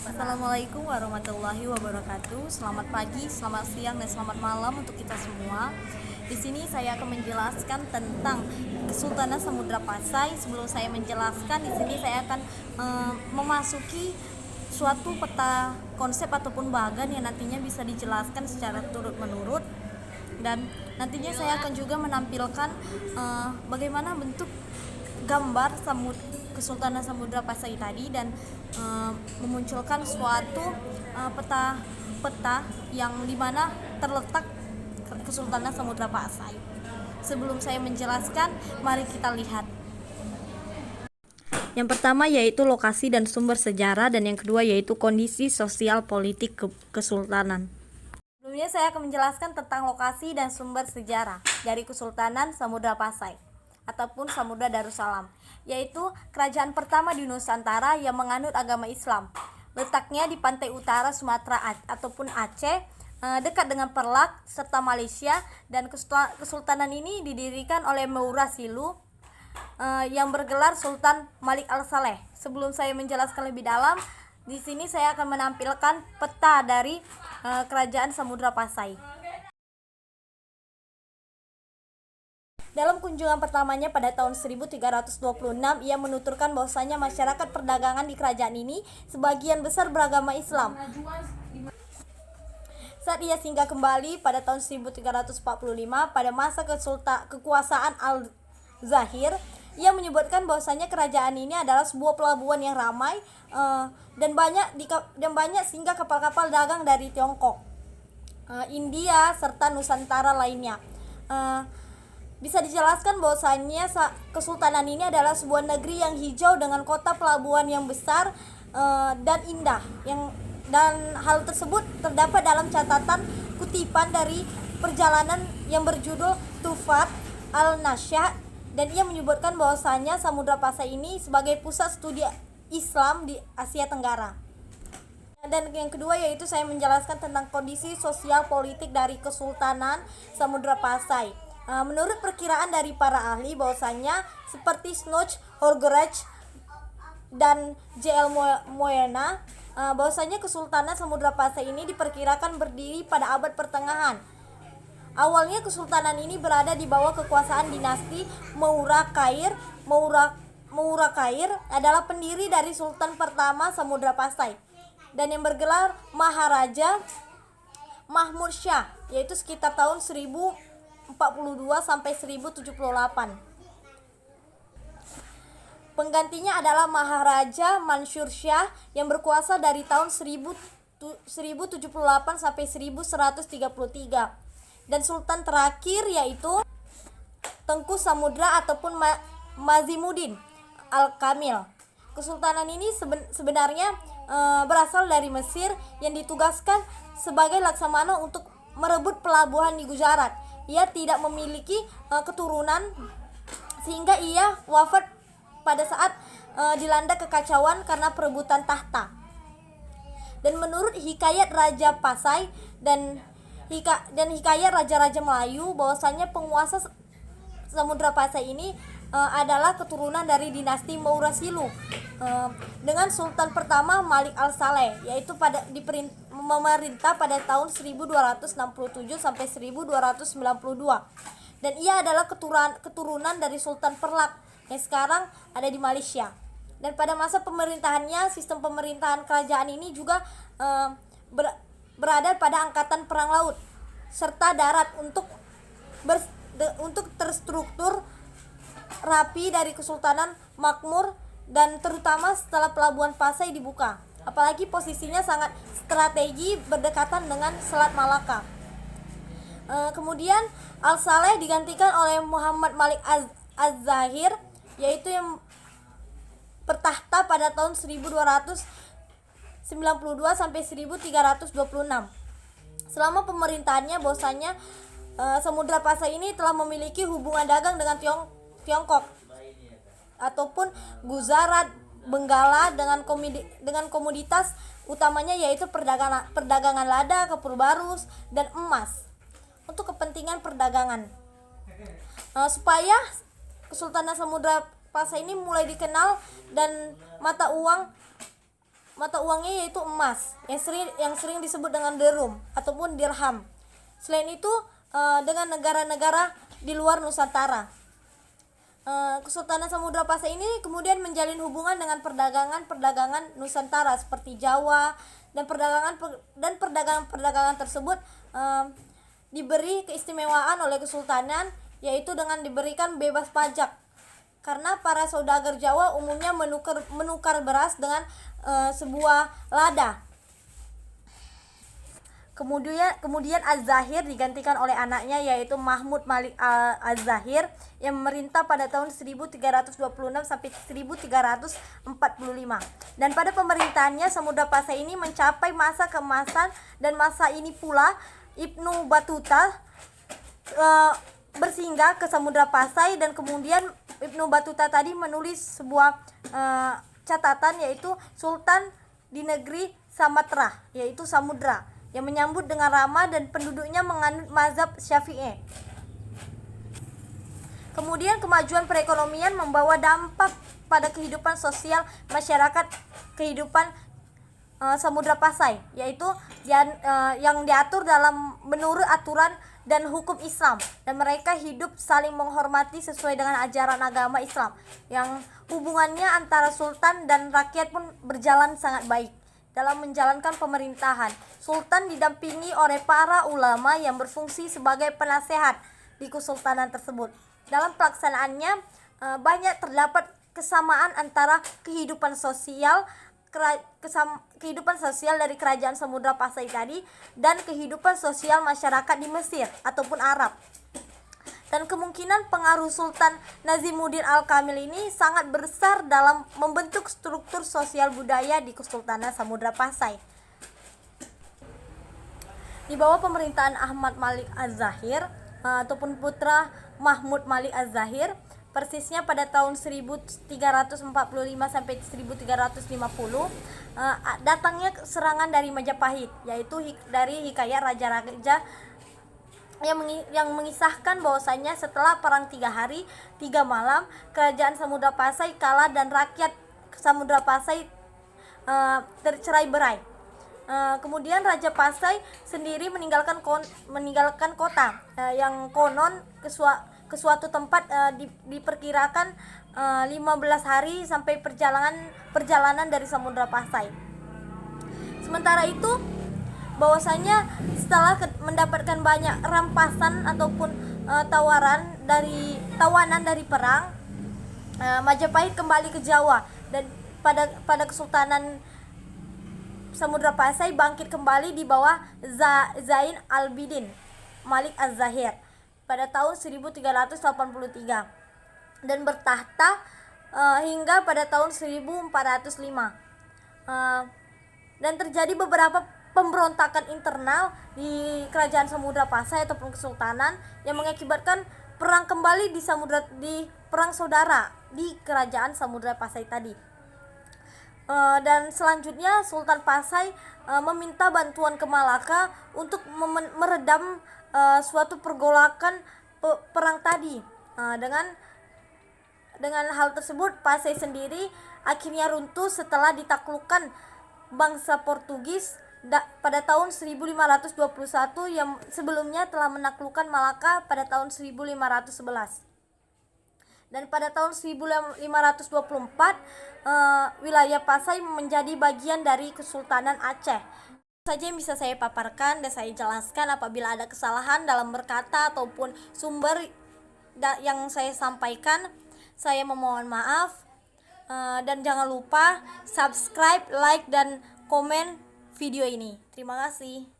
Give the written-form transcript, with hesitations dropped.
Assalamualaikum warahmatullahi wabarakatuh. Selamat pagi, selamat siang, dan selamat malam untuk kita semua. Di sini saya akan menjelaskan tentang Kesultanan Samudra Pasai. Sebelum saya menjelaskan, di sini saya akan memasuki suatu peta konsep ataupun bagan yang nantinya bisa dijelaskan secara turut-menurut, dan nantinya saya akan juga menampilkan bagaimana bentuk gambar Kesultanan Samudra Pasai tadi, dan memunculkan suatu peta yang dimana terletak Kesultanan Samudra Pasai. Sebelum saya menjelaskan, mari kita lihat. Yang pertama yaitu lokasi dan sumber sejarah, dan yang kedua yaitu kondisi sosial politik kesultanan. Sebelumnya saya akan menjelaskan tentang lokasi dan sumber sejarah dari Kesultanan Samudra Pasai ataupun Samudra Darussalam, yaitu kerajaan pertama di Nusantara yang menganut agama Islam. Letaknya di pantai utara Sumatera ataupun Aceh, dekat dengan Perlak serta Malaysia, dan kesultanan ini didirikan oleh Maurasilu yang bergelar Sultan Malik Al-Saleh. Sebelum saya menjelaskan lebih dalam, di sini saya akan menampilkan peta dari kerajaan Samudra Pasai. Dalam kunjungan pertamanya pada tahun 1326, ia menuturkan bahwasanya masyarakat perdagangan di kerajaan ini sebagian besar beragama Islam. Saat ia singgah kembali pada tahun 1345 pada masa kekuasaan Al-Zahir, ia menyebutkan bahwasanya kerajaan ini adalah sebuah pelabuhan yang ramai dan banyak singgah kapal-kapal dagang dari Tiongkok, India serta Nusantara lainnya. Bisa dijelaskan bahwasanya kesultanan ini adalah sebuah negeri yang hijau dengan kota pelabuhan yang besar dan indah. Dan hal tersebut terdapat dalam catatan kutipan dari perjalanan yang berjudul Tufat Al-Nasya, dan ia menyebutkan bahwasanya Samudra Pasai ini sebagai pusat studi Islam di Asia Tenggara. Dan yang kedua yaitu saya menjelaskan tentang kondisi sosial politik dari Kesultanan Samudra Pasai. Menurut perkiraan dari para ahli bahwasanya seperti Snoch Horgerach dan J.L. Moena, bahwasanya Kesultanan Samudra Pasai ini diperkirakan berdiri pada abad pertengahan. Awalnya kesultanan ini berada di bawah kekuasaan dinasti Maurakair. Maurakair adalah pendiri dari Sultan pertama Samudra Pasai dan yang bergelar Maharaja Mahmud Shah, yaitu sekitar tahun 1042 sampai 1078. Penggantinya adalah Maharaja Mansur Shah yang berkuasa dari tahun 1078 sampai 1133. Dan sultan terakhir yaitu Tengku Samudra ataupun Mazimuddin Al-Kamil. Kesultanan ini sebenarnya berasal dari Mesir yang ditugaskan sebagai laksamana untuk merebut pelabuhan di Gujarat. Ia tidak memiliki keturunan sehingga ia wafat pada saat dilanda kekacauan karena perebutan tahta. Dan menurut hikayat Raja Pasai dan hikayat raja-raja Melayu, bahwasanya penguasa Samudra Pasai ini adalah keturunan dari dinasti Maurasilu dengan Sultan pertama Malik Al-Saleh, yaitu memerintah pada tahun 1267 sampai 1292. Dan ia adalah keturunan dari Sultan Perlak yang sekarang ada di Malaysia. Dan pada masa pemerintahannya, sistem pemerintahan kerajaan ini juga berada pada angkatan perang laut serta darat untuk terstruktur rapi dari kesultanan makmur, dan terutama setelah pelabuhan Pasai dibuka. Apalagi posisinya sangat strategi berdekatan dengan Selat Malaka. Kemudian Al-Saleh digantikan oleh Muhammad Malik Az-Zahir, yaitu yang bertahta pada tahun 1292 sampai 1326. Selama pemerintahannya bahwasanya Samudra Pasai ini telah memiliki hubungan dagang dengan Tiongkok ataupun Gujarat, Benggala dengan komoditas utamanya yaitu perdagangan lada, kapur barus, dan emas untuk kepentingan perdagangan. Supaya Kesultanan Samudra Pasai ini mulai dikenal dan mata uang mata uangnya yaitu emas yang sering disebut dengan derum ataupun dirham. Selain itu dengan negara-negara di luar Nusantara. Kesultanan Samudra Pasai ini kemudian menjalin hubungan dengan perdagangan Nusantara seperti Jawa, dan perdagangan tersebut diberi keistimewaan oleh kesultanan, yaitu dengan diberikan bebas pajak, karena para saudagar Jawa umumnya menukar beras dengan sebuah lada. Kemudian Az-Zahir digantikan oleh anaknya, yaitu Mahmud Malik Az-Zahir, yang memerintah pada tahun 1326 sampai 1345. Dan pada pemerintahannya Samudra Pasai ini mencapai masa keemasan, dan masa ini pula Ibnu Battuta bersinggah ke Samudra Pasai, dan kemudian Ibnu Battuta tadi menulis sebuah catatan, yaitu Sultan di negeri Samatra, yaitu Samudra, yang menyambut dengan ramah dan penduduknya menganut mazhab Syafi'i. Kemudian kemajuan perekonomian membawa dampak pada kehidupan sosial masyarakat kehidupan Samudra Pasai, yaitu yang diatur menurut aturan dan hukum Islam, dan mereka hidup saling menghormati sesuai dengan ajaran agama Islam, yang hubungannya antara sultan dan rakyat pun berjalan sangat baik. Dalam menjalankan pemerintahan, sultan didampingi oleh para ulama yang berfungsi sebagai penasehat di kesultanan tersebut. Dalam pelaksanaannya banyak terdapat kesamaan antara kehidupan sosial dari kerajaan Samudra Pasai tadi dan kehidupan sosial masyarakat di Mesir ataupun Arab. Dan kemungkinan pengaruh Sultan Nazimuddin Al-Kamil ini sangat besar dalam membentuk struktur sosial budaya di Kesultanan Samudra Pasai. Di bawah pemerintahan Ahmad Malik Az-Zahir ataupun putra Mahmud Malik Az-Zahir, persisnya pada tahun 1345 sampai 1350, datangnya serangan dari Majapahit, yaitu dari hikayat raja-raja yang mengisahkan bahwasanya setelah perang 3 hari 3 malam, kerajaan Samudra Pasai kalah dan rakyat Samudra Pasai tercerai-berai. Kemudian Raja Pasai sendiri meninggalkan kota, yang konon ke suatu tempat diperkirakan 15 hari sampai perjalanan dari Samudra Pasai. Sementara itu, bahwasanya setelah mendapatkan banyak rampasan ataupun tawanan dari perang, Majapahit kembali ke Jawa, dan pada Kesultanan Samudra Pasai bangkit kembali di bawah Zain Al-Abidin Malik Az-Zahir pada tahun 1383 dan bertahta hingga pada tahun 1405. Dan terjadi beberapa pemberontakan internal di kerajaan Samudra Pasai ataupun kesultanan yang mengakibatkan perang kembali di perang saudara di kerajaan Samudra Pasai tadi. Dan selanjutnya Sultan Pasai meminta bantuan ke Malaka untuk meredam suatu pergolakan perang tadi. Dengan hal tersebut, Pasai sendiri akhirnya runtuh setelah ditaklukkan bangsa Portugis pada tahun 1521 yang sebelumnya telah menaklukkan Malaka pada tahun 1511. Dan pada tahun 1524 wilayah Pasai menjadi bagian dari Kesultanan Aceh. Itu saja yang bisa saya paparkan dan saya jelaskan. Apabila ada kesalahan dalam berkata ataupun sumber yang saya sampaikan, saya memohon maaf. Dan jangan lupa subscribe, like, dan komen video ini. Terima kasih.